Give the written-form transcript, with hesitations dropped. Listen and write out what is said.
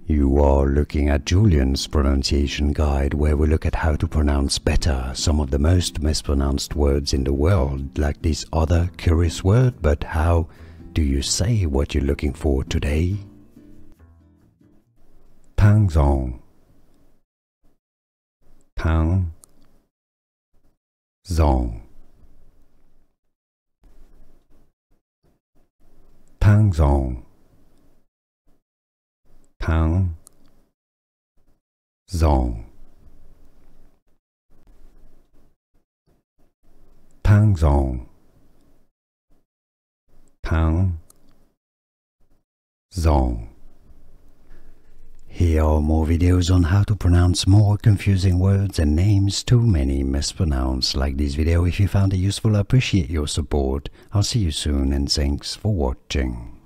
You are looking at Julian's pronunciation guide, where we look at how to pronounce better some of the most mispronounced words in the world, like this other curious word. But how do you say what you're looking for today? Tangzhong. Tangzhong. Tangzhong. Tangzhong. Tangzhong. Tangzhong. Here are more videos on how to pronounce more confusing words and names too many mispronounced. Like this video if you found it useful. I appreciate your support. I'll see you soon and thanks for watching.